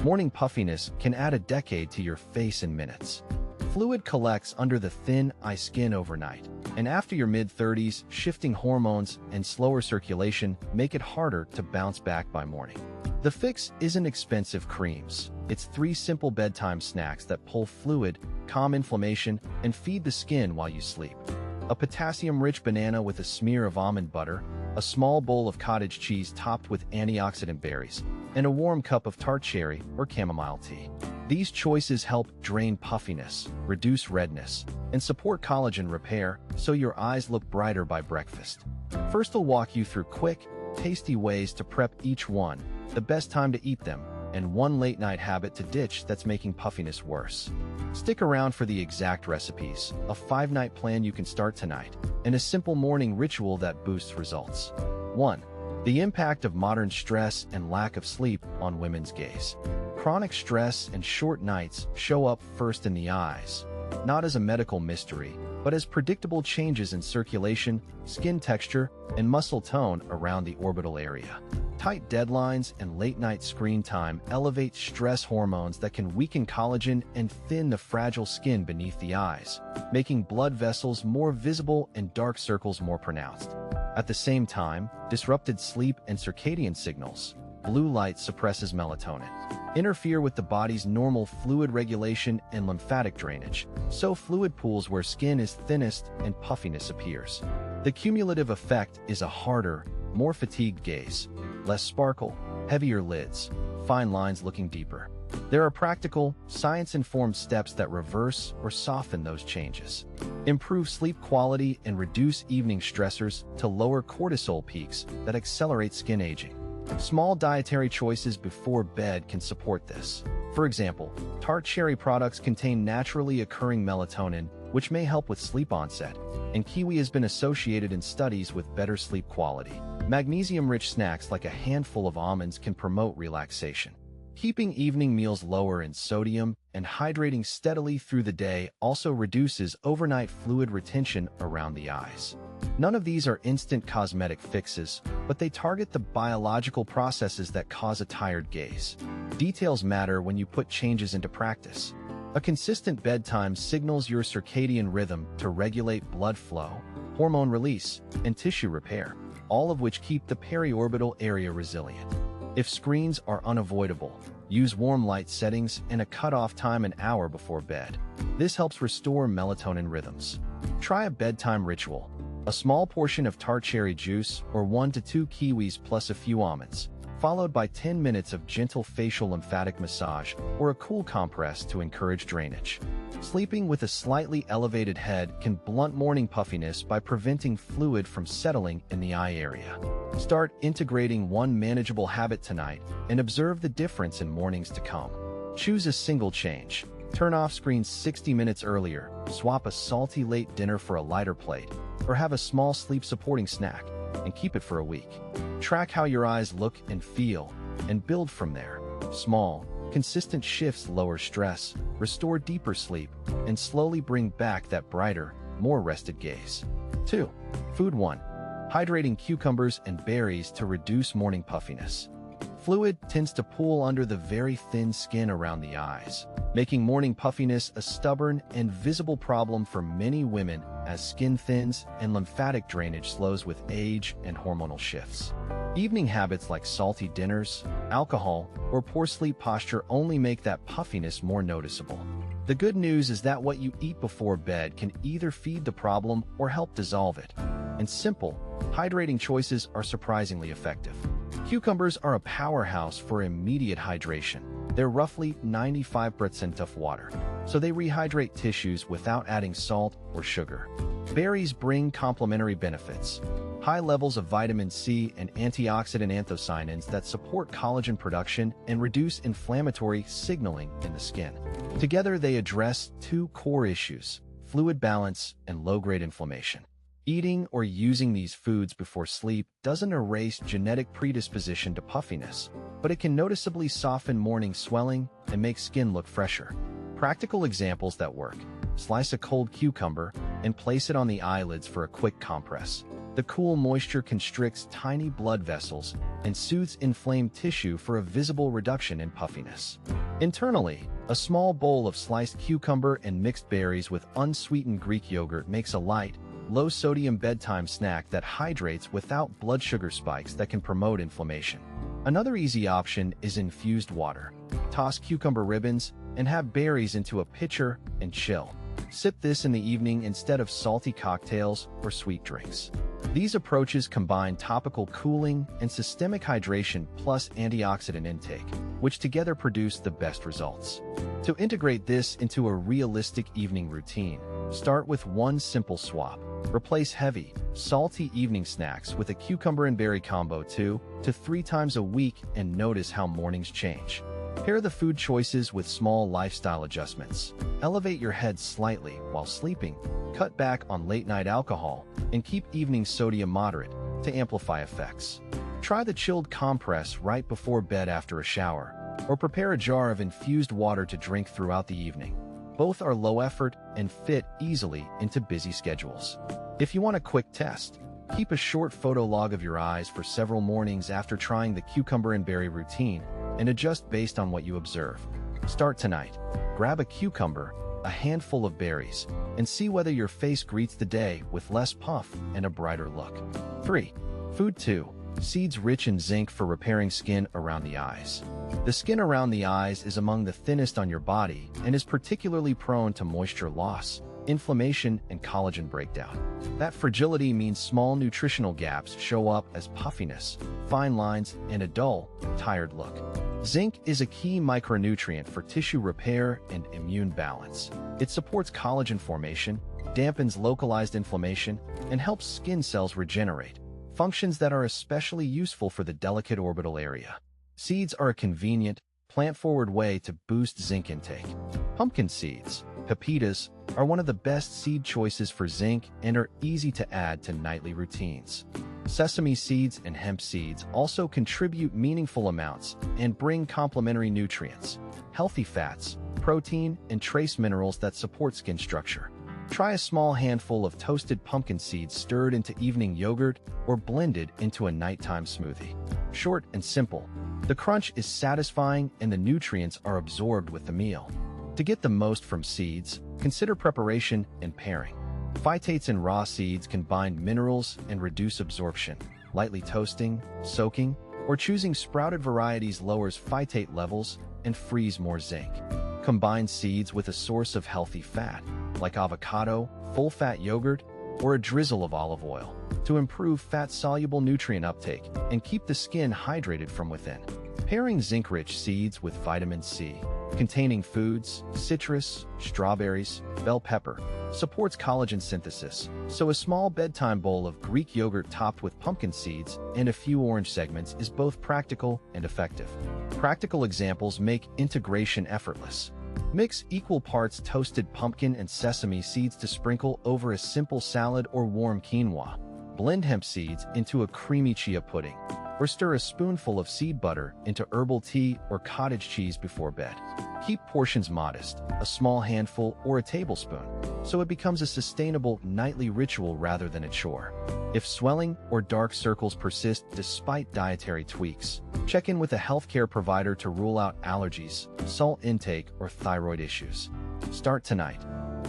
Morning puffiness can add a decade to your face in minutes. Fluid collects under the thin eye skin overnight, and after your mid-30s, shifting hormones and slower circulation make it harder to bounce back by morning. The fix isn't expensive creams. It's 3 simple bedtime snacks that pull fluid, calm inflammation, and feed the skin while you sleep. A potassium-rich banana with a smear of almond butter, a small bowl of cottage cheese topped with antioxidant berries, and a warm cup of Tart cherry or chamomile tea. These choices help drain puffiness, reduce redness, and support collagen repair so your eyes look brighter by breakfast. First, I'll walk you through quick, tasty ways to prep each one, the best time to eat them, and one late-night habit to ditch that's making puffiness worse. Stick around for the exact recipes, a 5-night plan you can start tonight, and a simple morning ritual that boosts results. 1. The impact of modern stress and lack of sleep on women's gaze. Chronic stress and short nights show up first in the eyes, not as a medical mystery, but as predictable changes in circulation, skin texture, and muscle tone around the orbital area. Tight deadlines and late-night screen time elevate stress hormones that can weaken collagen and thin the fragile skin beneath the eyes, making blood vessels more visible and dark circles more pronounced. At the same time, disrupted sleep and circadian signals, blue light suppresses melatonin, interfere with the body's normal fluid regulation and lymphatic drainage, so fluid pools where skin is thinnest and puffiness appears. The cumulative effect is a harder, more fatigued gaze, less sparkle, heavier lids, fine lines looking deeper. There are practical, science-informed steps that reverse or soften those changes. Improve sleep quality and reduce evening stressors to lower cortisol peaks that accelerate skin aging. Small dietary choices before bed can support this. For example, Tart cherry products contain naturally occurring melatonin, which may help with sleep onset, and Kiwi has been associated in studies with better sleep quality. Magnesium-rich snacks like a handful of almonds can promote relaxation. Keeping evening meals lower in sodium and hydrating steadily through the day also reduces overnight fluid retention around the eyes. None of these are instant cosmetic fixes, but they target the biological processes that cause a tired gaze. Details matter when you put changes into practice. A consistent bedtime signals your circadian rhythm to regulate blood flow, hormone release, and tissue repair, all of which keep the periorbital area resilient. If screens are unavoidable, use warm light settings and a cutoff time an hour before bed. This helps restore melatonin rhythms. Try a bedtime ritual. A small portion of tart cherry juice or 1 to 2 kiwis plus a few almonds, followed by 10 minutes of gentle facial lymphatic massage or a cool compress to encourage drainage. Sleeping with a slightly elevated head can blunt morning puffiness by preventing fluid from settling in the eye area. Start integrating one manageable habit tonight and observe the difference in mornings to come. Choose a single change. Turn off screens 60 minutes earlier, swap a salty late dinner for a lighter plate, or have a small sleep-supporting snack, and keep it for a week. Track how your eyes look and feel, and build from there. Small, consistent shifts lower stress, restore deeper sleep, and slowly bring back that brighter, more rested gaze. 2. Food 1. Hydrating cucumbers and berries to reduce morning puffiness. Fluid tends to pool under the very thin skin around the eyes, making morning puffiness a stubborn and visible problem for many women as skin thins and lymphatic drainage slows with age and hormonal shifts. Evening habits like salty dinners, alcohol, or poor sleep posture only make that puffiness more noticeable. The good news is that what you eat before bed can either feed the problem or help dissolve it. And simple, hydrating choices are surprisingly effective. Cucumbers are a powerhouse for immediate hydration. They're roughly 95% of water, so they rehydrate tissues without adding salt or sugar. Berries bring complementary benefits. High levels of vitamin C and antioxidant anthocyanins that support collagen production and reduce inflammatory signaling in the skin. Together, they address 2 core issues: fluid balance and low-grade inflammation. Eating or using these foods before sleep doesn't erase genetic predisposition to puffiness, but it can noticeably soften morning swelling and make skin look fresher. Practical examples that work: slice a cold cucumber and place it on the eyelids for a quick compress. The cool moisture constricts tiny blood vessels and soothes inflamed tissue for a visible reduction in puffiness. Internally, a small bowl of sliced cucumber and mixed berries with unsweetened Greek yogurt makes a light, low-sodium bedtime snack that hydrates without blood sugar spikes that can promote inflammation. Another easy option is infused water. Toss cucumber ribbons and have berries into a pitcher and chill. Sip this in the evening instead of salty cocktails or sweet drinks. These approaches combine topical cooling and systemic hydration plus antioxidant intake, which together produce the best results. To integrate this into a realistic evening routine, start with one simple swap. Replace heavy, salty evening snacks with a cucumber and berry combo 2 to 3 times a week and notice how mornings change. Pair the food choices with small lifestyle adjustments. Elevate your head slightly while sleeping, cut back on late-night alcohol, and keep evening sodium moderate to amplify effects. Try the chilled compress right before bed after a shower, or prepare a jar of infused water to drink throughout the evening. Both are low effort and fit easily into busy schedules. If you want a quick test, keep a short photo log of your eyes for several mornings after trying the cucumber and berry routine and adjust based on what you observe. Start tonight. Grab a cucumber, a handful of berries, and see whether your face greets the day with less puff and a brighter look. 3. Food 2. Seeds rich in zinc for repairing skin around the eyes. The skin around the eyes is among the thinnest on your body and is particularly prone to moisture loss, inflammation, and collagen breakdown. That fragility means small nutritional gaps show up as puffiness, fine lines, and a dull, tired look. Zinc is a key micronutrient for tissue repair and immune balance. It supports collagen formation, dampens localized inflammation, and helps skin cells regenerate, functions that are especially useful for the delicate orbital area. Seeds are a convenient, plant-forward way to boost zinc intake. Pumpkin seeds, pepitas, are one of the best seed choices for zinc and are easy to add to nightly routines. Sesame seeds and hemp seeds also contribute meaningful amounts and bring complementary nutrients, healthy fats, protein, and trace minerals that support skin structure. Try a small handful of toasted pumpkin seeds stirred into evening yogurt or blended into a nighttime smoothie. Short and simple, the crunch is satisfying and the nutrients are absorbed with the meal. To get the most from seeds, consider preparation and pairing. Phytates in raw seeds can bind minerals and reduce absorption. Lightly toasting, soaking, or choosing sprouted varieties lowers phytate levels and frees more zinc. Combine seeds with a source of healthy fat, like avocado, full-fat yogurt, or a drizzle of olive oil, to improve fat-soluble nutrient uptake and keep the skin hydrated from within. Pairing zinc-rich seeds with vitamin C, containing foods, citrus, strawberries, bell pepper, supports collagen synthesis, so a small bedtime bowl of Greek yogurt topped with pumpkin seeds and a few orange segments is both practical and effective. Practical examples make integration effortless. Mix equal parts toasted pumpkin and sesame seeds to sprinkle over a simple salad or warm quinoa. Blend hemp seeds into a creamy chia pudding, or stir a spoonful of seed butter into herbal tea or cottage cheese before bed. Keep portions modest, a small handful or a tablespoon, so it becomes a sustainable nightly ritual rather than a chore. If swelling or dark circles persist despite dietary tweaks, check in with a healthcare provider to rule out allergies, salt intake, or thyroid issues. Start tonight.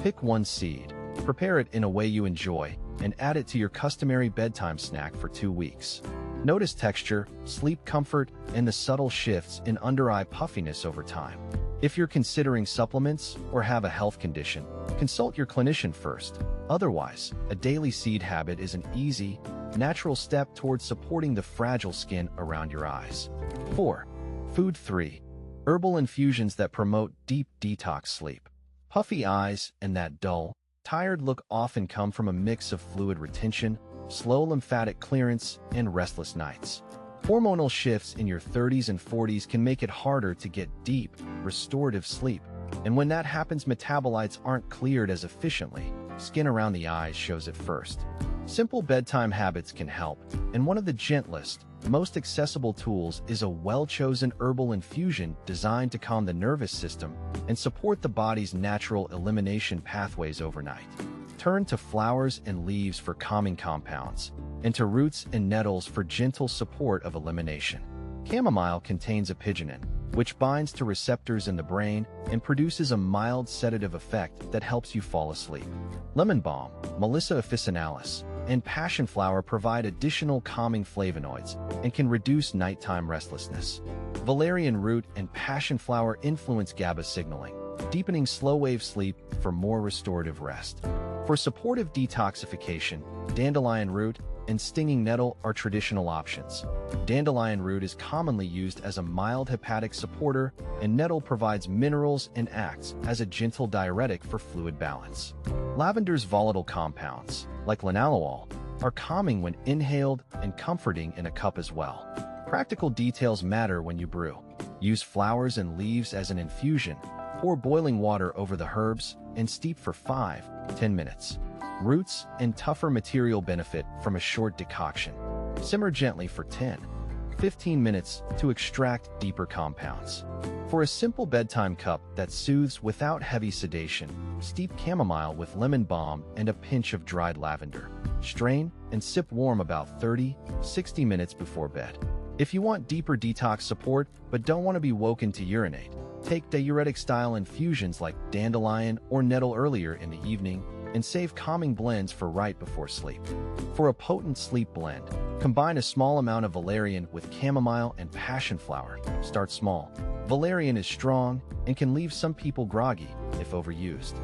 Pick one seed, prepare it in a way you enjoy, and add it to your customary bedtime snack for 2 weeks. Notice texture, sleep comfort, and the subtle shifts in under-eye puffiness over time. If you're considering supplements or have a health condition, consult your clinician first. Otherwise, a daily seed habit is an easy, natural step towards supporting the fragile skin around your eyes. 4. Food 3. Herbal infusions that promote deep detox sleep. Puffy eyes and that dull, tired look often come from a mix of fluid retention, slow lymphatic clearance, and restless nights. Hormonal shifts in your 30s and 40s can make it harder to get deep, restorative sleep, and when that happens, metabolites aren't cleared as efficiently. Skin around the eyes shows it first. Simple bedtime habits can help, and one of the gentlest, most accessible tools is a well-chosen herbal infusion designed to calm the nervous system and support the body's natural elimination pathways overnight. Turn to flowers and leaves for calming compounds, and to roots and nettles for gentle support of elimination. Chamomile contains apigenin, which binds to receptors in the brain and produces a mild sedative effect that helps you fall asleep. Lemon balm, Melissa officinalis, and passion flower provide additional calming flavonoids and can reduce nighttime restlessness. Valerian root and passion flower influence GABA signaling, deepening slow-wave sleep for more restorative rest. For supportive detoxification, dandelion root and stinging nettle are traditional options. Dandelion root is commonly used as a mild hepatic supporter, and nettle provides minerals and acts as a gentle diuretic for fluid balance. Lavender's volatile compounds, like linalool, are calming when inhaled and comforting in a cup as well. Practical details matter when you brew. Use flowers and leaves as an infusion, pour boiling water over the herbs, and steep for 5–10 minutes. Roots and tougher material benefit from a short decoction. Simmer gently for 10–15 minutes to extract deeper compounds. For a simple bedtime cup that soothes without heavy sedation, steep chamomile with lemon balm and a pinch of dried lavender. Strain and sip warm about 30–60 minutes before bed. If you want deeper detox support but don't want to be woken to urinate, take diuretic-style infusions like dandelion or nettle earlier in the evening and save calming blends for right before sleep. For a potent sleep blend, combine a small amount of valerian with chamomile and passion flower. Start small. Valerian is strong and can leave some people groggy if overused.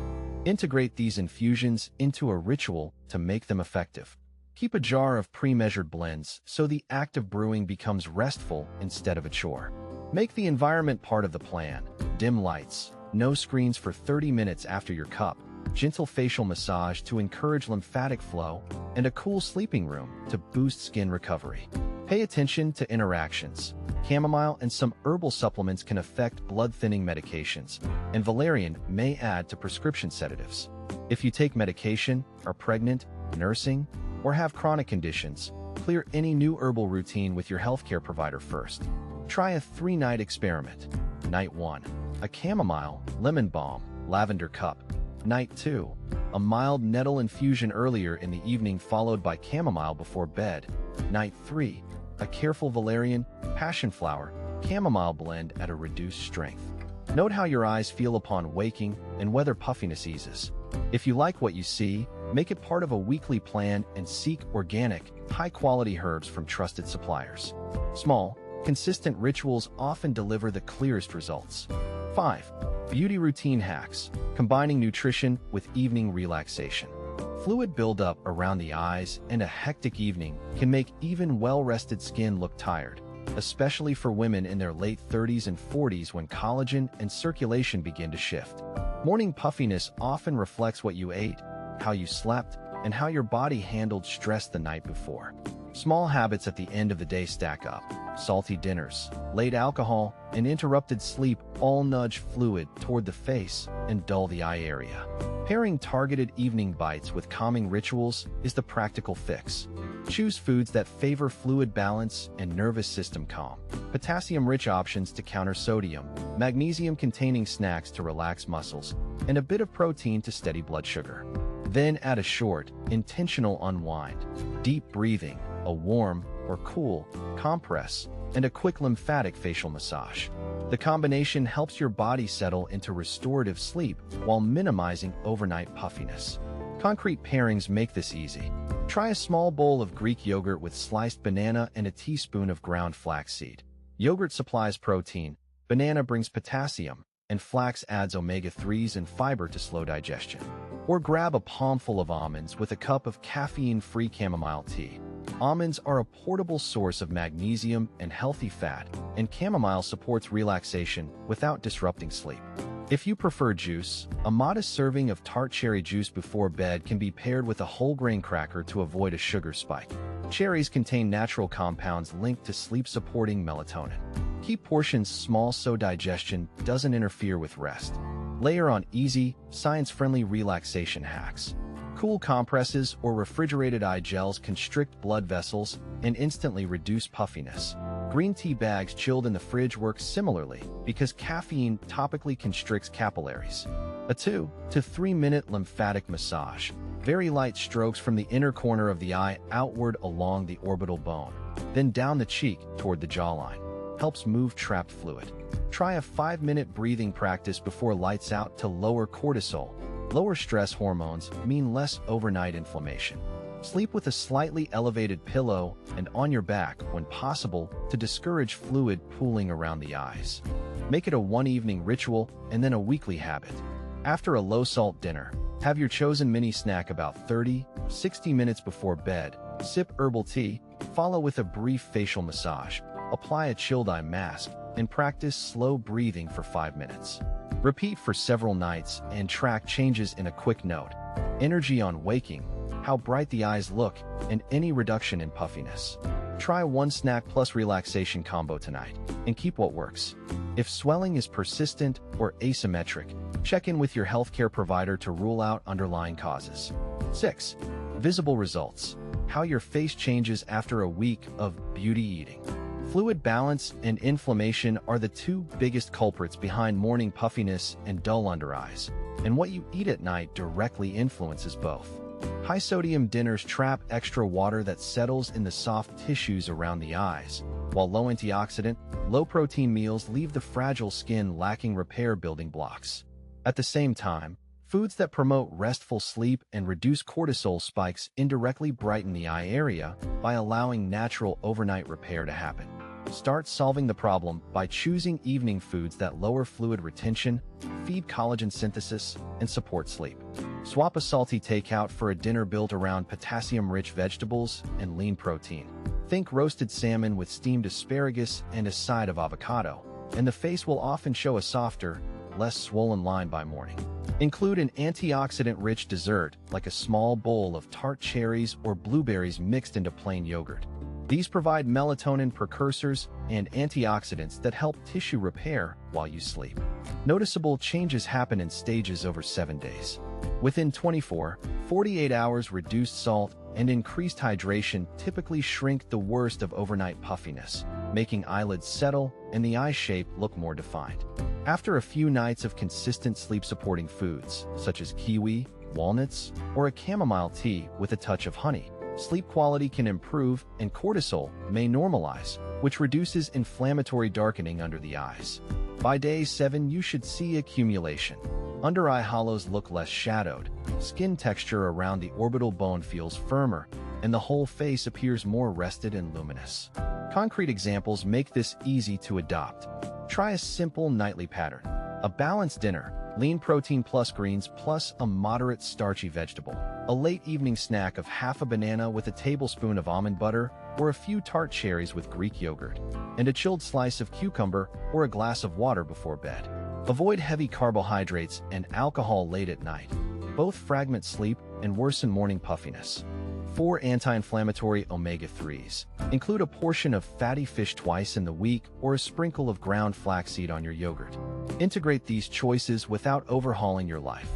Integrate these infusions into a ritual to make them effective. Keep a jar of pre-measured blends so the act of brewing becomes restful instead of a chore. Make the environment part of the plan. Dim lights, no screens for 30 minutes after your cup, gentle facial massage to encourage lymphatic flow, and a cool sleeping room to boost skin recovery. Pay attention to interactions. Chamomile and some herbal supplements can affect blood-thinning medications, and valerian may add to prescription sedatives. If you take medication, are pregnant, nursing, or have chronic conditions, clear any new herbal routine with your healthcare provider first. Try a 3-night experiment. Night 1, a chamomile, lemon balm, lavender cup. Night 2, a mild nettle infusion earlier in the evening followed by chamomile before bed. Night 3, a careful valerian, passion flower, chamomile blend at a reduced strength. Note how your eyes feel upon waking and whether puffiness eases. If you like what you see, make it part of a weekly plan and seek organic, high-quality herbs from trusted suppliers. Small, consistent rituals often deliver the clearest results. 5. Beauty routine hacks, combining nutrition with evening relaxation. Fluid buildup around the eyes and a hectic evening can make even well-rested skin look tired, especially for women in their late 30s and 40s when collagen and circulation begin to shift. Morning puffiness often reflects what you ate, how you slept, and how your body handled stress the night before. Small habits at the end of the day stack up. Salty dinners, late alcohol, and interrupted sleep all nudge fluid toward the face and dull the eye area. Pairing targeted evening bites with calming rituals is the practical fix. Choose foods that favor fluid balance and nervous system calm. Potassium-rich options to counter sodium, magnesium-containing snacks to relax muscles, and a bit of protein to steady blood sugar. Then add a short, intentional unwind. Deep breathing, a warm or cool compress, and a quick lymphatic facial massage. The combination helps your body settle into restorative sleep while minimizing overnight puffiness. Concrete pairings make this easy. Try a small bowl of Greek yogurt with sliced banana and a teaspoon of ground flaxseed. Yogurt supplies protein, banana brings potassium, and flax adds omega-3s and fiber to slow digestion. Or grab a palmful of almonds with a cup of caffeine-free chamomile tea. Almonds are a portable source of magnesium and healthy fat, and chamomile supports relaxation without disrupting sleep. If you prefer juice, a modest serving of Tart cherry juice before bed can be paired with a whole grain cracker to avoid a sugar spike. Cherries contain natural compounds linked to sleep-supporting melatonin. Keep portions small so digestion doesn't interfere with rest. Layer on easy, science-friendly relaxation hacks. Cool compresses or refrigerated eye gels constrict blood vessels and instantly reduce puffiness. Green tea bags chilled in the fridge work similarly because caffeine topically constricts capillaries. A 2 to 3 minute lymphatic massage. Very light strokes from the inner corner of the eye outward along the orbital bone, then down the cheek toward the jawline. Helps move trapped fluid. Try a 5-minute breathing practice before lights out to lower cortisol. Lower stress hormones mean less overnight inflammation. Sleep with a slightly elevated pillow and on your back when possible to discourage fluid pooling around the eyes. Make it a one-evening ritual and then a weekly habit. After a low-salt dinner, have your chosen mini snack about 30-60 minutes before bed. Sip herbal tea, follow with a brief facial massage. Apply a chilled eye mask, and practice slow breathing for 5 minutes. Repeat for several nights and track changes in a quick note. Energy on waking, how bright the eyes look, and any reduction in puffiness. Try one snack plus relaxation combo tonight, and keep what works. If swelling is persistent or asymmetric, check in with your healthcare provider to rule out underlying causes. 6. Visible results. How your face changes after a week of beauty eating. Fluid balance and inflammation are the two biggest culprits behind morning puffiness and dull under eyes, and what you eat at night directly influences both. High-sodium dinners trap extra water that settles in the soft tissues around the eyes, while low-antioxidant, low-protein meals leave the fragile skin lacking repair building blocks. At the same time, foods that promote restful sleep and reduce cortisol spikes indirectly brighten the eye area by allowing natural overnight repair to happen. Start solving the problem by choosing evening foods that lower fluid retention, feed collagen synthesis, and support sleep. Swap a salty takeout for a dinner built around potassium-rich vegetables and lean protein. Think roasted salmon with steamed asparagus and a side of avocado, and the face will often show a softer, less swollen line by morning. Include an antioxidant-rich dessert, like a small bowl of Tart cherries or blueberries mixed into plain yogurt. These provide melatonin precursors and antioxidants that help tissue repair while you sleep. Noticeable changes happen in stages over 7 days. Within 24-48 hours, reduced salt and increased hydration typically shrink the worst of overnight puffiness, making eyelids settle and the eye shape look more defined. After a few nights of consistent sleep-supporting foods, such as kiwi, walnuts, or a chamomile tea with a touch of honey, sleep quality can improve and cortisol may normalize, which reduces inflammatory darkening under the eyes. By day 7, you should see accumulation. Under-eye hollows look less shadowed, skin texture around the orbital bone feels firmer, and the whole face appears more rested and luminous. Concrete examples make this easy to adopt. Try a simple nightly pattern. A balanced dinner, lean protein plus greens plus a moderate starchy vegetable. A late evening snack of half a banana with a tablespoon of almond butter or a few Tart cherries with Greek yogurt. And a chilled slice of cucumber or a glass of water before bed. Avoid heavy carbohydrates and alcohol late at night. Both fragment sleep and worsen morning puffiness. 4 anti-inflammatory omega-3s. Include a portion of fatty fish twice in the week or a sprinkle of ground flaxseed on your yogurt. Integrate these choices without overhauling your life.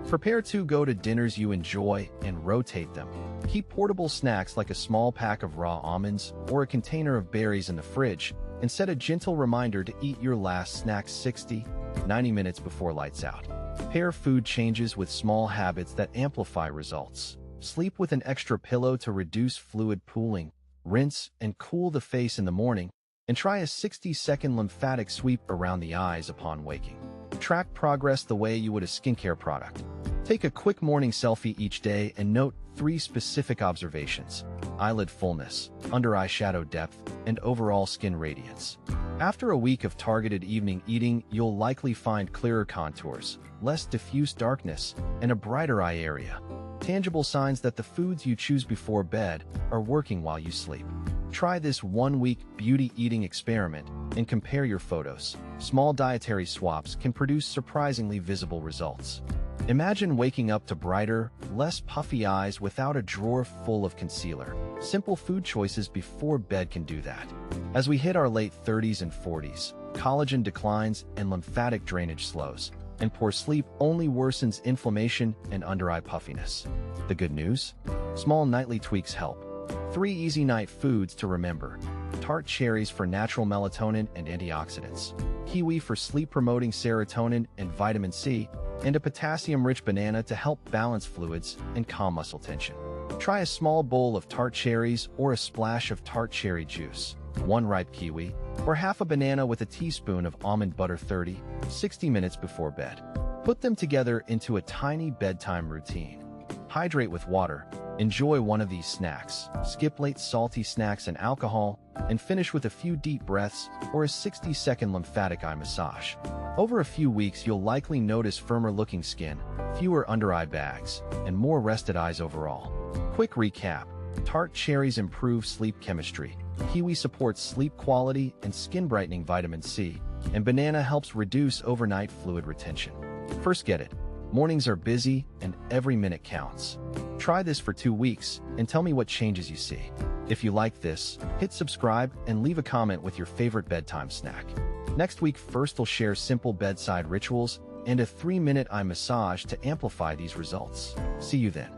Prepare to go to dinners you enjoy and rotate them. Keep portable snacks like a small pack of raw almonds or a container of berries in the fridge, and set a gentle reminder to eat your last snack 60-90 minutes before lights out. Pair food changes with small habits that amplify results. Sleep with an extra pillow to reduce fluid pooling. Rinse and cool the face in the morning, and try a 60-second lymphatic sweep around the eyes upon waking. Track progress the way you would a skincare product. Take a quick morning selfie each day and note 3 specific observations: eyelid fullness, under-eye shadow depth, and overall skin radiance. After a week of targeted evening eating, you'll likely find clearer contours, less diffuse darkness, and a brighter eye area. Tangible signs that the foods you choose before bed are working while you sleep. Try this 1-week beauty eating experiment and compare your photos. Small dietary swaps can produce surprisingly visible results. Imagine waking up to brighter, less puffy eyes without a drawer full of concealer. Simple food choices before bed can do that. As we hit our late 30s and 40s, collagen declines and lymphatic drainage slows, and poor sleep only worsens inflammation and under-eye puffiness. The good news? Small nightly tweaks help. 3 easy night foods to remember: Tart cherries for natural melatonin and antioxidants, kiwi for sleep-promoting serotonin and vitamin C, and a potassium-rich banana to help balance fluids and calm muscle tension. Try a small bowl of Tart cherries or a splash of Tart cherry juice, 1 ripe kiwi, or half a banana with a teaspoon of almond butter 30-60 minutes before bed. Put them together into a tiny bedtime routine. Hydrate with water. Enjoy one of these snacks. Skip late salty snacks and alcohol, and finish with a few deep breaths or a 60-second lymphatic eye massage. Over a few weeks, you'll likely notice firmer-looking skin, fewer under-eye bags, and more rested eyes overall. Quick recap. Tart cherries improve sleep chemistry. Kiwi supports sleep quality and skin-brightening vitamin C, and banana helps reduce overnight fluid retention. First, get it. Mornings are busy, and every minute counts. Try this for 2 weeks and tell me what changes you see. If you like this, hit subscribe and leave a comment with your favorite bedtime snack. Next week, First will share simple bedside rituals and a 3-minute eye massage to amplify these results. See you then.